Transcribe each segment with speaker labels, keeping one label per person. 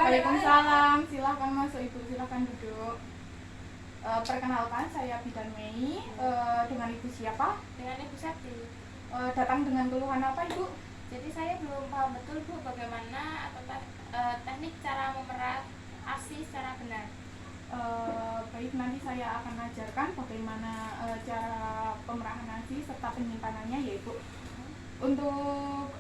Speaker 1: Waalaikumsalam, silahkan masuk Ibu, silahkan duduk. Perkenalkan, saya Bidan Mei. Dengan Ibu siapa?
Speaker 2: Dengan Ibu Sakti.
Speaker 1: Datang dengan keluhan apa Ibu?
Speaker 2: Jadi saya belum paham betul Bu bagaimana atau teknik cara memerah ASI secara benar.
Speaker 1: Baik, nanti saya akan ajarkan bagaimana cara pemerahan ASI serta penyimpanannya ya Ibu. Untuk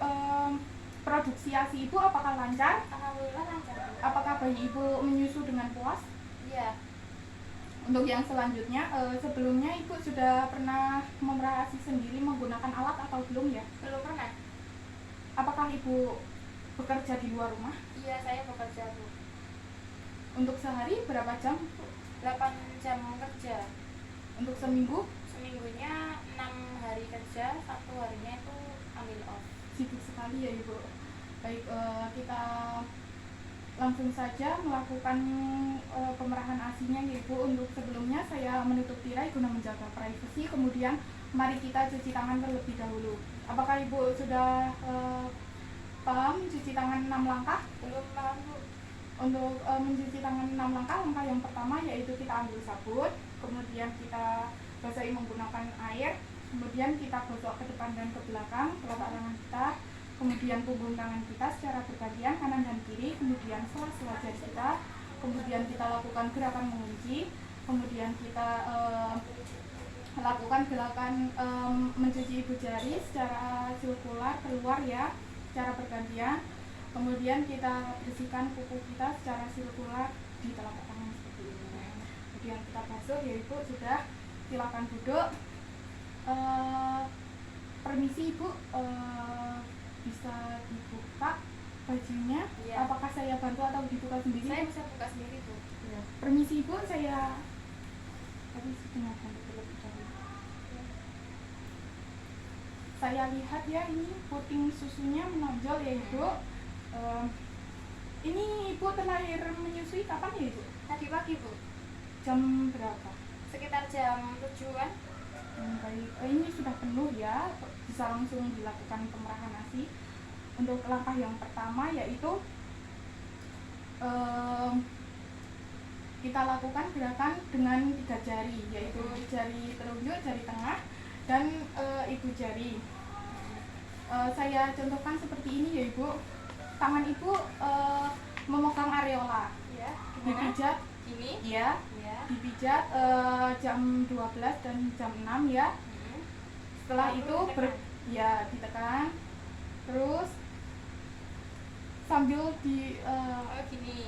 Speaker 1: produksi ASI Ibu apakah lancar?
Speaker 2: Alhamdulillah lancar Bu.
Speaker 1: Apakah bayi Ibu menyusu dengan puas?
Speaker 2: Iya.
Speaker 1: Untuk yang selanjutnya, sebelumnya Ibu sudah pernah memerah ASI sendiri menggunakan alat atau belum ya?
Speaker 2: Belum pernah.
Speaker 1: Apakah Ibu bekerja di luar rumah?
Speaker 2: Iya, saya bekerja Bu.
Speaker 1: Untuk sehari berapa jam?
Speaker 2: 8 jam kerja.
Speaker 1: Untuk seminggu?
Speaker 2: Seminggunya 6 hari kerja, 1 harinya itu ambil off.
Speaker 1: Sibuk sekali ya Ibu. Baik, kita langsung saja melakukan pemerahan ASI-nya ya Ibu. Untuk sebelumnya saya menutup tirai guna menjaga privasi. Kemudian mari kita cuci tangan terlebih dahulu. Apakah Ibu sudah paham mencuci tangan 6 langkah?
Speaker 2: Belum paham Bu.
Speaker 1: Untuk mencuci tangan 6 langkah, langkah yang pertama yaitu kita ambil sabun, kemudian kita basahi menggunakan air, kemudian kita gosok ke depan dan ke belakang telapak tangan kita, kemudian punggung tangan kita secara bergantian kanan dan kiri, kemudian sela-sela jari kita, kemudian kita lakukan gerakan mengunci, kemudian kita lakukan gerakan mencuci ibu jari secara sirkular keluar ya, secara bergantian. Kemudian kita bersihkan kuku kita secara sirkular di telapak tangan seperti ini. Kemudian kita basuh ya Ibu, sudah. Silakan duduk. Permisi Ibu, bisa dibuka bajunya?
Speaker 2: Ya.
Speaker 1: Apakah saya bantu atau dibuka sendiri?
Speaker 2: Saya bisa buka sendiri Bu.
Speaker 1: Ya. Permisi Ibu, saya tadi dengarkan terlebih dahulu. Saya lihat ya, ini puting susunya menonjol ya Ibu. Ini Ibu terakhir menyusui kapan ya Ibu?
Speaker 2: Tadi pagi Bu.
Speaker 1: Jam berapa?
Speaker 2: Sekitar jam 7-an.
Speaker 1: Baik, ini sudah penuh ya, bisa langsung dilakukan pemerahan ASI. Untuk langkah yang pertama yaitu kita lakukan gerakan dengan 3 jari, yaitu jari telunjuk, jari tengah, dan ibu jari. Saya contohkan seperti ini ya Ibu. Tangan Ibu memegang areola,
Speaker 2: Ya.
Speaker 1: dipijat,
Speaker 2: Gini.
Speaker 1: ya, dipijat jam 12 dan jam 6 ya. Setelah
Speaker 2: Lalu
Speaker 1: itu
Speaker 2: ditekan.
Speaker 1: ditekan, terus sambil
Speaker 2: Gini.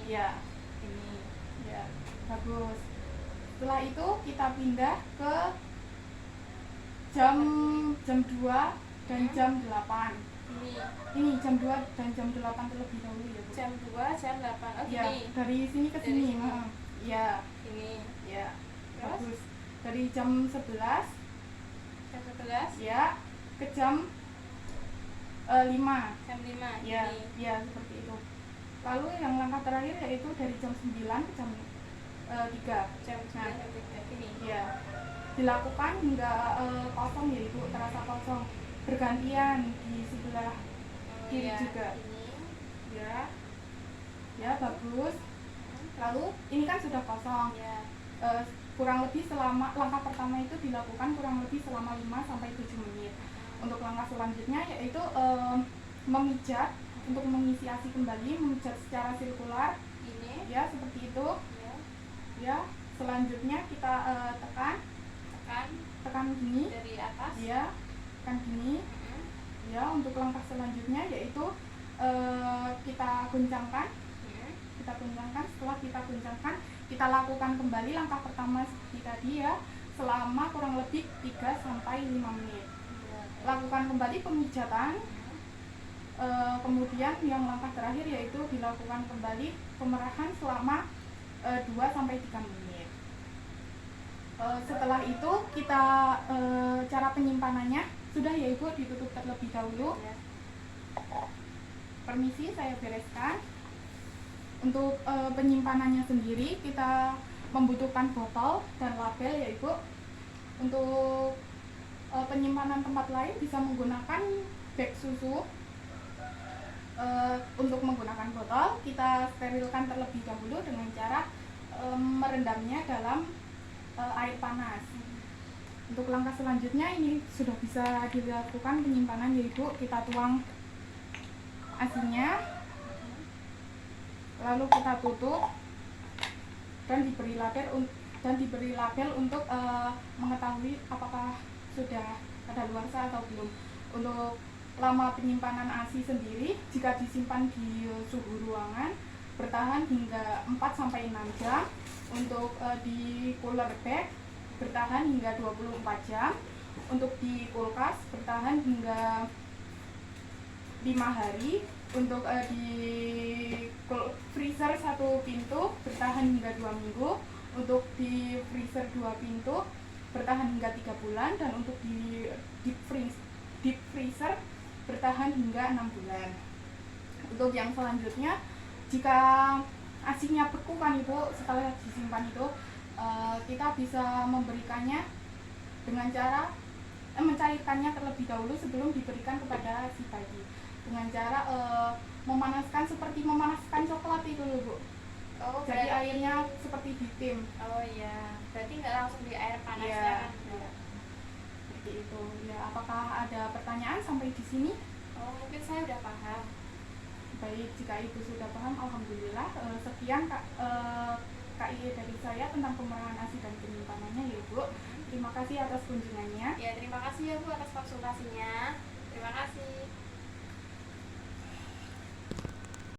Speaker 1: ya,
Speaker 2: Gini.
Speaker 1: ya, bagus. Setelah itu kita pindah ke jam 2 dan jam 8. Ini jam 2 dan jam 8 terlebih dahulu ya Bu.
Speaker 2: Jam 2, jam 8. Oh
Speaker 1: Ya,
Speaker 2: gini.
Speaker 1: dari sini ke
Speaker 2: Dari
Speaker 1: sini.
Speaker 2: sini.
Speaker 1: Ya,
Speaker 2: Gini.
Speaker 1: ya.
Speaker 2: Terus?
Speaker 1: Bagus. Dari jam 11
Speaker 2: Jam 11.
Speaker 1: ya ke jam 5.
Speaker 2: Jam 5.
Speaker 1: Ya,
Speaker 2: Gini.
Speaker 1: ya seperti itu. Lalu yang langkah terakhir yaitu dari jam 9 ke jam 3.
Speaker 2: Jam 9 jam 3. Gini.
Speaker 1: Ya. Dilakukan hingga kosong ya Ibu, terasa kosong. Bergantian di sebelah kiri
Speaker 2: Ya,
Speaker 1: juga.
Speaker 2: Gini.
Speaker 1: Ya. Ya, bagus. Lalu ini kan sudah kosong.
Speaker 2: Ya.
Speaker 1: Kurang lebih selama langkah pertama itu dilakukan kurang lebih selama 5 sampai 7 menit. Untuk langkah selanjutnya yaitu memijat untuk mengisi ASI kembali, memijat secara sirkular.
Speaker 2: Ini.
Speaker 1: Ya, seperti itu.
Speaker 2: Ya.
Speaker 1: Ya, selanjutnya kita tekan gini.
Speaker 2: Dari atas.
Speaker 1: Ya, tekan gini. Ya, untuk langkah selanjutnya yaitu kita goncangkan. Kita goncangkan. Setelah kita goncangkan, kita lakukan kembali langkah pertama seperti tadi ya, selama kurang lebih 3 sampai 5 menit. Lakukan kembali pemijatan. Kemudian yang langkah terakhir yaitu dilakukan kembali pemerahan selama 2 sampai 3 menit. Setelah itu kita cara penyimpanannya sudah ya Ibu, ditutup terlebih dahulu.
Speaker 2: Ya.
Speaker 1: Permisi, saya bereskan. Untuk penyimpanannya sendiri kita membutuhkan botol dan label ya Ibu. Untuk penyimpanan tempat lain bisa menggunakan bag susu. untuk menggunakan botol kita sterilkan terlebih dahulu dengan cara merendamnya dalam air panas. Untuk langkah selanjutnya ini sudah bisa dilakukan penyimpanan, yaitu kita tuang asinya, lalu kita tutup dan diberi label untuk mengetahui apakah sudah kadaluarsa atau belum. Untuk lama penyimpanan ASI sendiri, jika disimpan di suhu ruangan bertahan hingga 4-6 jam. Untuk di cooler bag bertahan hingga 24 jam. Untuk di kulkas bertahan hingga 5 hari. Untuk di freezer 1 pintu bertahan hingga 2 minggu. Untuk di freezer 2 pintu bertahan hingga 3 bulan. Dan untuk di deep freezer bertahan hingga 6 bulan. Untuk yang selanjutnya, jika asinya beku kan Ibu, setelah disimpan itu kita bisa memberikannya dengan cara mencairkannya terlebih dahulu sebelum diberikan kepada si bayi, dengan cara memanaskan seperti memanaskan coklat itu loh Bu.
Speaker 2: Oh,
Speaker 1: Jadi
Speaker 2: berarti-
Speaker 1: airnya seperti di tim.
Speaker 2: Oh iya, berarti nggak langsung di air panas
Speaker 1: Iya,
Speaker 2: ya kan?
Speaker 1: iya. Seperti itu. Ya, apakah ada pertanyaan sampai di sini?
Speaker 2: Oh, mungkin saya udah paham.
Speaker 1: Baik, jika itu sudah paham, alhamdulillah. Sekian KIE dari saya tentang pemerahan ASI dan penyimpanannya ya Bu. Terima kasih atas kunjungannya.
Speaker 2: Ya, terima kasih ya Bu atas konsultasinya. Terima kasih.